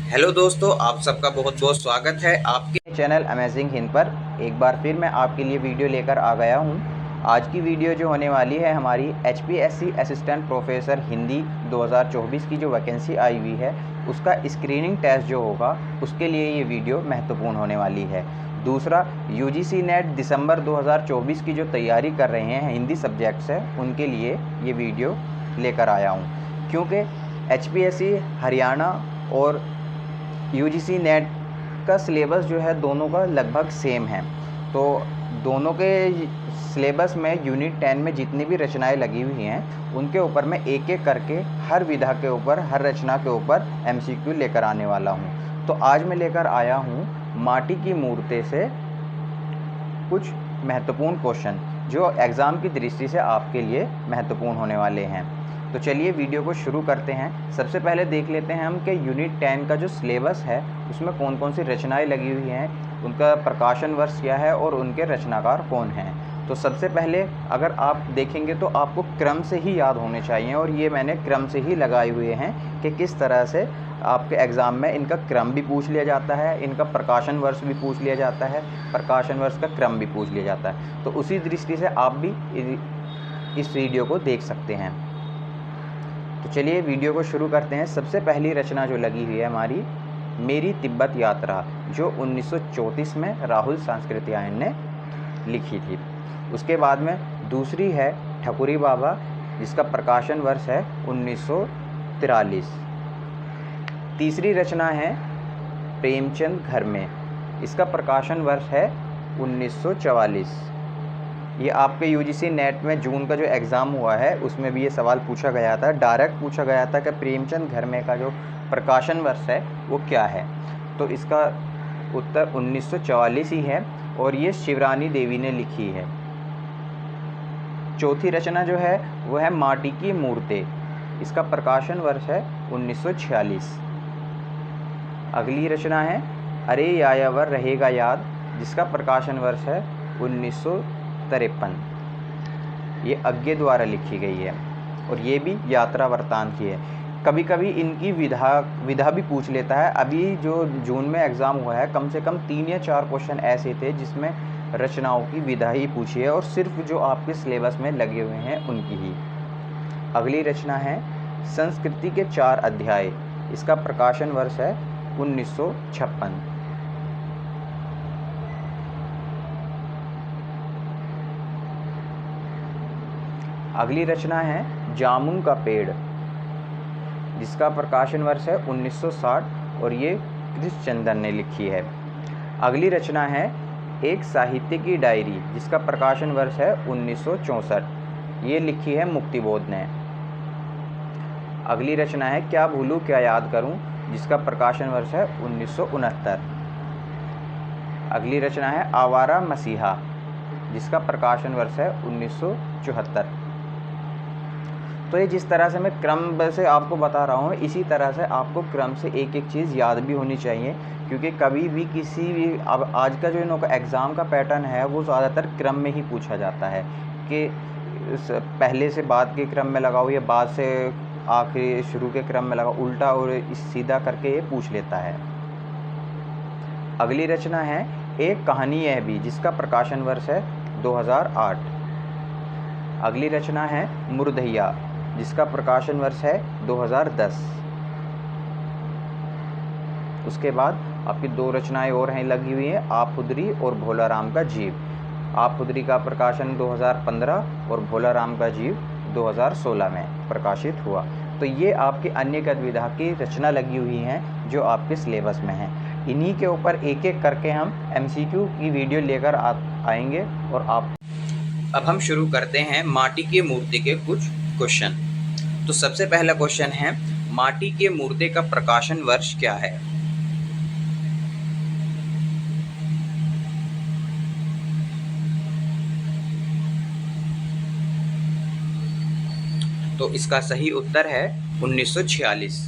Hello दोस्तों, आप सबका बहुत बहुत स्वागत है आपके चैनल अमेजिंग हिंद पर। एक बार फिर मैं आपके लिए वीडियो लेकर आ गया हूं। आज की वीडियो जो होने वाली है हमारी HPSC असिस्टेंट प्रोफेसर हिंदी 2024 की जो वैकेंसी आई हुई है उसका स्क्रीनिंग टेस्ट जो होगा उसके लिए ये वीडियो महत्वपूर्ण होने वाली है। दूसरा, UGC नेट दिसंबर 2024 की जो तैयारी कर रहे हैं हिंदी सब्जेक्ट्स है उनके लिए ये वीडियो लेकर आया हूँ, क्योंकि HPSC हरियाणा और UGC नेट का सिलेबस जो है दोनों का लगभग सेम है। तो दोनों के सिलेबस में यूनिट 10 में जितनी भी रचनाएं लगी हुई हैं उनके ऊपर मैं एक एक करके हर विधा के ऊपर, हर रचना के ऊपर MCQ लेकर आने वाला हूं। तो आज मैं लेकर आया हूं माटी की मूर्ति से कुछ महत्वपूर्ण क्वेश्चन जो एग्ज़ाम की दृष्टि से आपके लिए महत्वपूर्ण होने वाले हैं। तो चलिए वीडियो को शुरू करते हैं। सबसे पहले देख लेते हैं हम कि यूनिट 10 का जो सिलेबस है उसमें कौन कौन सी रचनाएं लगी हुई हैं, उनका प्रकाशन वर्ष क्या है और उनके रचनाकार कौन हैं। तो सबसे पहले अगर आप देखेंगे तो आपको क्रम से ही याद होने चाहिए, और ये मैंने क्रम से ही लगाए हुए हैं कि किस तरह से आपके एग्ज़ाम में इनका क्रम भी पूछ लिया जाता है, इनका प्रकाशन वर्ष भी पूछ लिया जाता है, प्रकाशन वर्ष का क्रम भी पूछ लिया जाता है। तो उसी दृष्टि से आप भी इस वीडियो को देख सकते हैं। तो चलिए वीडियो को शुरू करते हैं। सबसे पहली रचना जो लगी हुई है हमारी, मेरी तिब्बत यात्रा, जो 1934 में राहुल सांस्कृत्यायन ने लिखी थी। उसके बाद में दूसरी है ठकुरी बाबा, जिसका प्रकाशन वर्ष है 1943। तीसरी रचना है प्रेमचंद घर में, इसका प्रकाशन वर्ष है 1944। ये आपके UGC नेट में जून का जो एग्ज़ाम हुआ है उसमें भी ये सवाल पूछा गया था, डायरेक्ट पूछा गया था कि प्रेमचंद घर में का जो प्रकाशन वर्ष है वो क्या है। तो इसका उत्तर 1944 ही है और ये शिवरानी देवी ने लिखी है। चौथी रचना जो है वो है माटी की मूर्ति, इसका प्रकाशन वर्ष है 1946। अगली रचना है अरे यायावर रहेगा याद, जिसका प्रकाशन वर्ष है 1953। ये अज्ञे द्वारा लिखी गई है और ये भी यात्रा वृत्तांत की है। कभी कभी इनकी विधा भी पूछ लेता है। अभी जो जून में एग्ज़ाम हुआ है कम से कम 3 या 4 क्वेश्चन ऐसे थे जिसमें रचनाओं की विधा ही पूछी है और सिर्फ जो आपके सिलेबस में लगे हुए हैं उनकी ही। अगली रचना है संस्कृति के 4 अध्याय, इसका प्रकाशन वर्ष है 1956। अगली रचना है जामुन का पेड़, जिसका प्रकाशन वर्ष है 1960 और ये कृष्णचंदन ने लिखी है। अगली रचना है एक साहित्य की डायरी, जिसका प्रकाशन वर्ष है 1964, ये लिखी है मुक्तिबोध ने। अगली रचना है क्या भूलूं क्या याद करूं, जिसका प्रकाशन वर्ष है 1969। अगली रचना है आवारा मसीहा, जिसका प्रकाशन वर्ष है 1974। तो ये जिस तरह से मैं क्रम से आपको बता रहा हूँ इसी तरह से आपको क्रम से एक एक चीज़ याद भी होनी चाहिए, क्योंकि कभी भी किसी भी अब आज का जो इनका एग्ज़ाम का पैटर्न है वो ज़्यादातर क्रम में ही पूछा जाता है कि पहले से बाद के क्रम में लगाओ या बाद से आखिरी शुरू के क्रम में लगाओ, उल्टा और इस सीधा करके ये पूछ लेता है। अगली रचना है एक कहानी यह भी, जिसका प्रकाशन वर्ष है 2008। अगली रचना है मुरधैया, जिसका प्रकाशन वर्ष है 2010। उसके बाद आपकी 2 रचनाएं और हैं लगी हुई हैं, आप खुदरी और भोला राम का जीव। आप खुदरी का प्रकाशन 2015 और भोला राम का जीव 2016 में प्रकाशित हुआ। तो ये आपकी अन्य गतिविधा की रचना लगी हुई हैं जो आपके सिलेबस में हैं। इन्हीं के ऊपर एक एक करके हम MCQ की वीडियो लेकर आएंगे और आप अब हम शुरू करते हैं माटी की मूर्ति के कुछ क्वेश्चन। तो सबसे पहला क्वेश्चन है माटी के मूर्ति का प्रकाशन वर्ष क्या है। तो इसका सही उत्तर है 1946।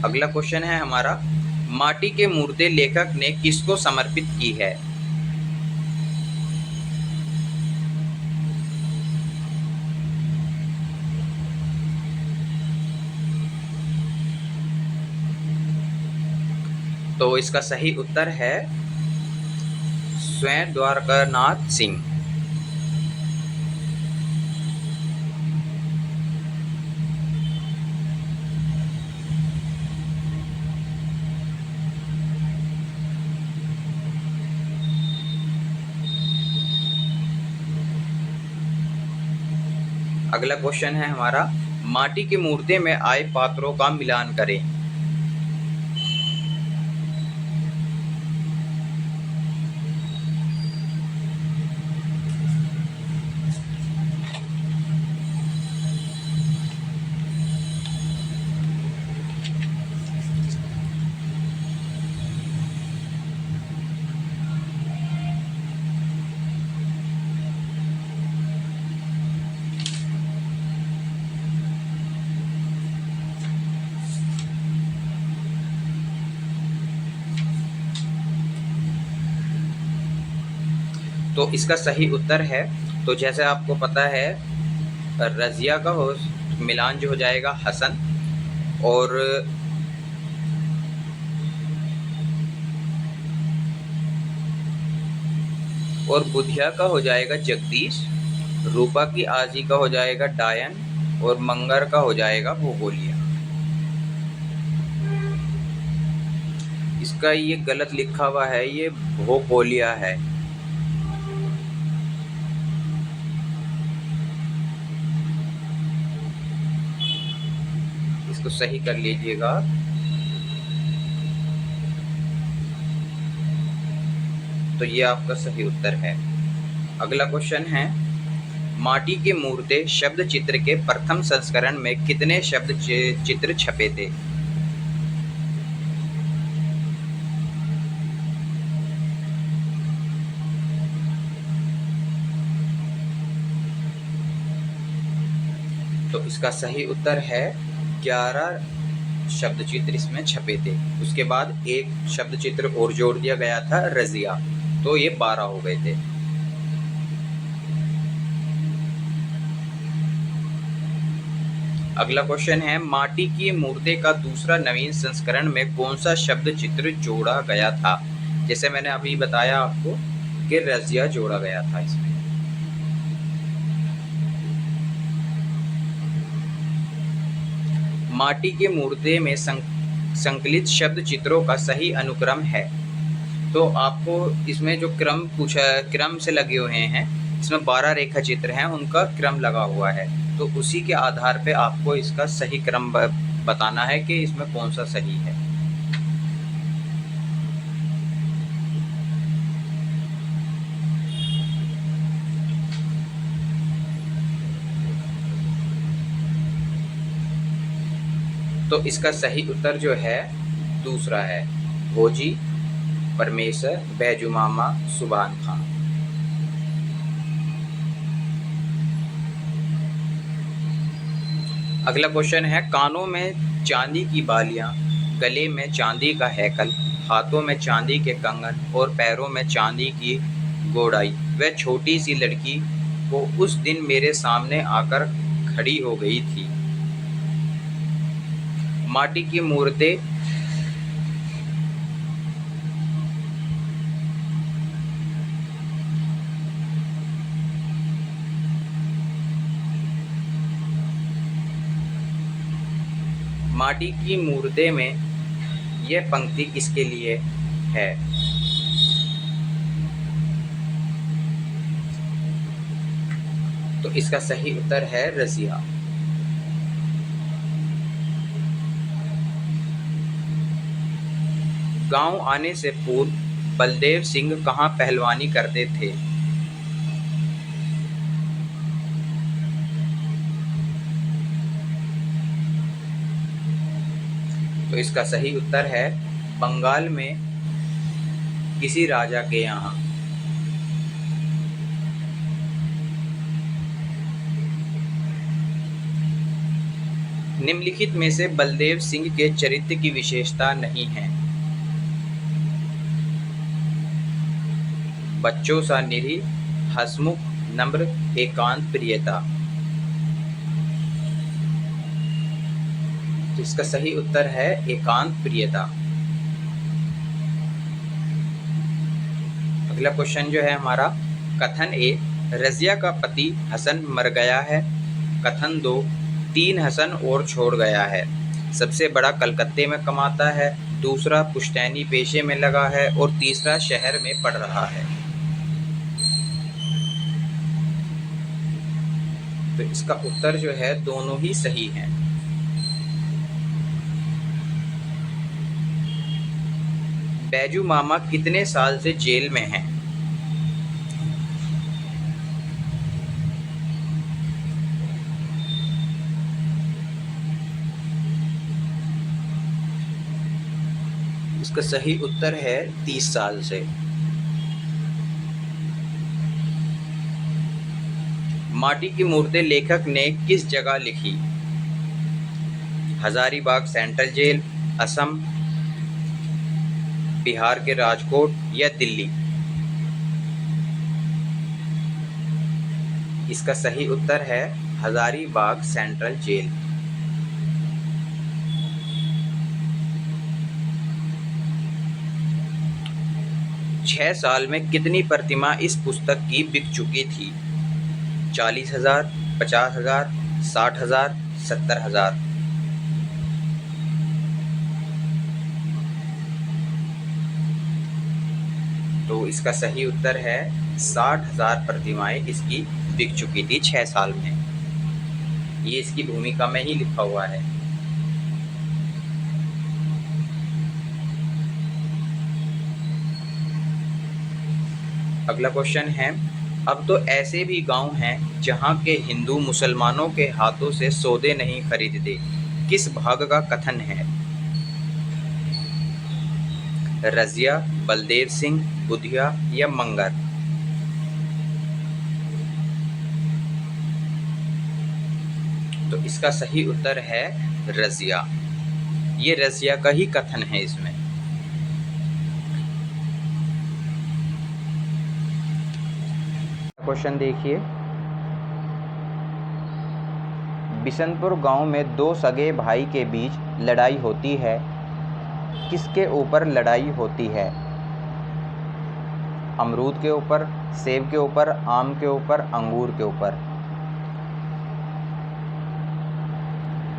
अगला क्वेश्चन है हमारा माटी के मूर्ति लेखक ने किसको समर्पित की है। तो इसका सही उत्तर है स्वयं द्वारकानाथ सिंह। अगला क्वेश्चन है हमारा, माटी की मूर्ति में आए पात्रों का मिलान करें। तो इसका सही उत्तर है, तो जैसे आपको पता है रज़िया का मिलान जो हो जाएगा हसन, और बुधिया का हो जाएगा जगदीश, रूपा की आजी का हो जाएगा डायन, और मंगर का हो जाएगा भोगोलिया। इसका ये गलत लिखा हुआ है, ये भोगोलिया है। इसको सही कर लीजिएगा। तो ये आपका सही उत्तर है। अगला क्वेश्चन है, माटी के मूर्ति शब्द चित्र के प्रथम संस्करण में कितने शब्द चित्र छपे थे? तो इसका सही उत्तर है 11 शब्द चित्र इसमें छपे थे। उसके बाद एक शब्द चित्र और जोड़ दिया गया था रज़िया, तो ये 12 हो गए थे। अगला क्वेश्चन है, माटी की मूर्ति का दूसरा नवीन संस्करण में कौन सा शब्द चित्र जोड़ा गया था? जैसे मैंने अभी बताया आपको कि रज़िया जोड़ा गया था इसमें। माटी की मूर्ति में संकलित शब्द चित्रों का सही अनुक्रम है। तो आपको इसमें जो क्रम पूछा, क्रम से लगे हुए हैं, इसमें 12 रेखा चित्र हैं, उनका क्रम लगा हुआ है। तो उसी के आधार पे आपको इसका सही क्रम बताना है कि इसमें कौन सा सही है। तो इसका सही उत्तर जो है दूसरा है, भोजी, परमेश्वर, बैजू मामा, सुभान खान। अगला क्वेश्चन है, कानों में चांदी की बालियां, गले में चांदी का हैकल, हाथों में चांदी के कंगन और पैरों में चांदी की गोड़ाई, वह छोटी सी लड़की वो उस दिन मेरे सामने आकर खड़ी हो गई थी। माटी की मूर्ति में यह पंक्ति किसके लिए है? तो इसका सही उत्तर है रज़िया। गांव आने से पूर्व बलदेव सिंह कहाँ पहलवानी करते थे? तो इसका सही उत्तर है बंगाल में किसी राजा के यहाँ। निम्नलिखित में से बलदेव सिंह के चरित्र की विशेषता नहीं है। बच्चों सा निरीह, हंसमुख, नम्र, एकांत प्रियता। तो इसका सही उत्तर है एकांत प्रियता। अगला क्वेश्चन जो है हमारा, कथन ए, रज़िया का पति हसन मर गया है। कथन 2, 3 हसन और छोड़ गया है। सबसे बड़ा कलकत्ते में कमाता है, दूसरा पुश्तैनी पेशे में लगा है और तीसरा शहर में पढ़ रहा है। तो इसका उत्तर जो है दोनों ही सही हैं। बैजू मामा कितने साल से जेल में हैं? इसका सही उत्तर है 30 साल से। माटी की मूर्तें लेखक ने किस जगह लिखी? हजारीबाग सेंट्रल जेल, असम, बिहार के राजकोट या दिल्ली? इसका सही उत्तर है हजारीबाग सेंट्रल जेल। छह साल में कितनी प्रतिमा इस पुस्तक की बिक चुकी थी? 40,000, 50,000, 60,000, 70,000? तो इसका सही उत्तर है 60,000 प्रतिमाएं इसकी बिक चुकी थी 6 साल में। ये इसकी भूमिका में ही लिखा हुआ है। अगला क्वेश्चन है, अब तो ऐसे भी गांव हैं जहां के हिंदू मुसलमानों के हाथों से सौदे नहीं खरीदते। किस भाग का कथन है? रज़िया, बलदेव सिंह, बुधिया या मंगर? तो इसका सही उत्तर है रज़िया। ये रज़िया का ही कथन है इसमें। क्वेश्चन देखिए, बिशनपुर गांव में 2 सगे भाई के बीच लड़ाई होती है। किसके ऊपर लड़ाई होती है? अमरूद के ऊपर, सेब के ऊपर, आम के ऊपर, अंगूर के ऊपर?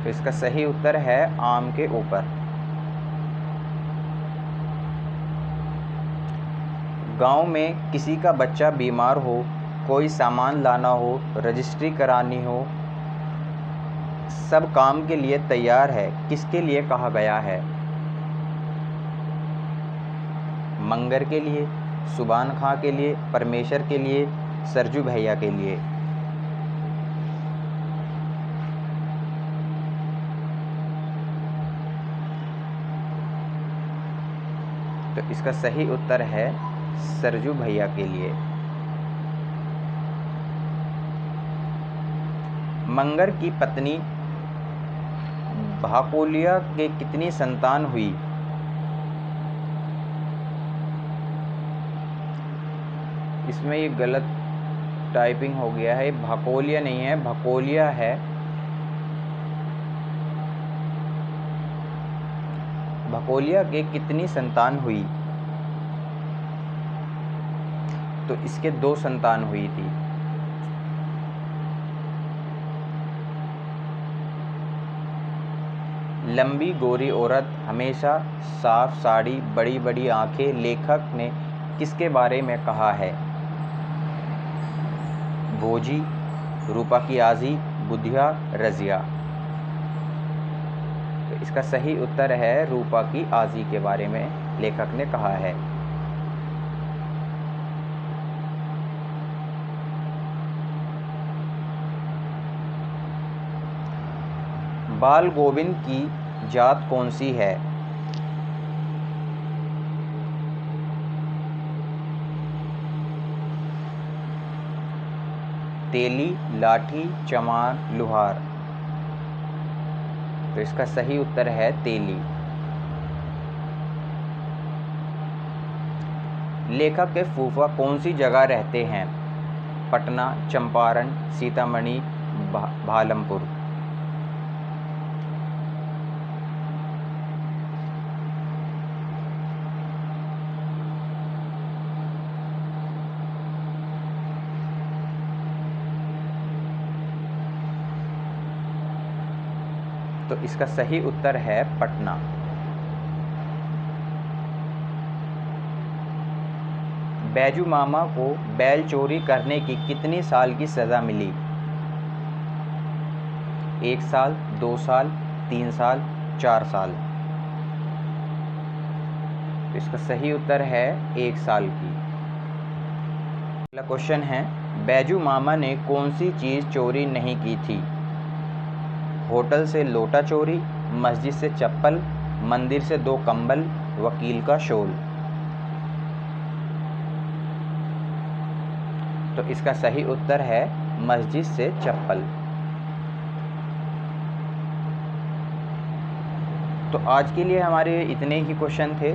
तो इसका सही उत्तर है आम के ऊपर। गांव में किसी का बच्चा बीमार हो, कोई सामान लाना हो, रजिस्ट्री करानी हो, सब काम के लिए तैयार है, किसके लिए कहा गया है? मंगर के लिए, सुबान खां के लिए, परमेश्वर के लिए, सरजू भैया के लिए? तो इसका सही उत्तर है सरजू भैया के लिए। मंगर की पत्नी भाकोलिया के कितनी संतान हुई? इसमें ये गलत टाइपिंग हो गया है, भाकोलिया नहीं है, भकोलिया है। भकोलिया के कितनी संतान हुई? तो इसके 2 संतान हुई थी। लंबी गोरी औरत, हमेशा साफ साड़ी, बड़ी बड़ी आंखें, लेखक ने किसके बारे में कहा है? भोजी, रूपा की आजी, बुधिया, रज़िया? तो इसका सही उत्तर है रूपा की आजी के बारे में लेखक ने कहा है। बाल गोविंद की जात कौन सी है? तेली, लाठी, चमार, लुहार? तो इसका सही उत्तर है तेली। लेखक के फूफा कौन सी जगह रहते हैं? पटना, चंपारण, सीतामढ़ी, भालमपुर? तो इसका सही उत्तर है पटना। बैजू मामा को बैल चोरी करने की कितनी साल की सज़ा मिली? 1 साल, 2 साल, 3 साल, 4 साल। तो इसका सही उत्तर है 1 साल की। अगला क्वेश्चन है, बैजू मामा ने कौन सी चीज़ चोरी नहीं की थी? होटल से लोटा चोरी, मस्जिद से चप्पल, मंदिर से 2 कंबल, वकील का शॉल। तो इसका सही उत्तर है मस्जिद से चप्पल। तो आज के लिए हमारे इतने ही क्वेश्चन थे।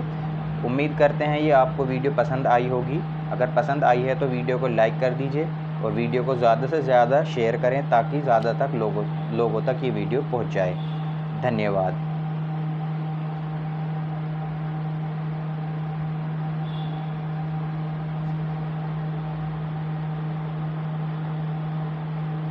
उम्मीद करते हैं ये आपको वीडियो पसंद आई होगी। अगर पसंद आई है तो वीडियो को लाइक कर दीजिए और वीडियो को ज़्यादा से ज़्यादा शेयर करें ताकि ज़्यादा तक लोगों तक ये वीडियो पहुंच जाए। धन्यवाद।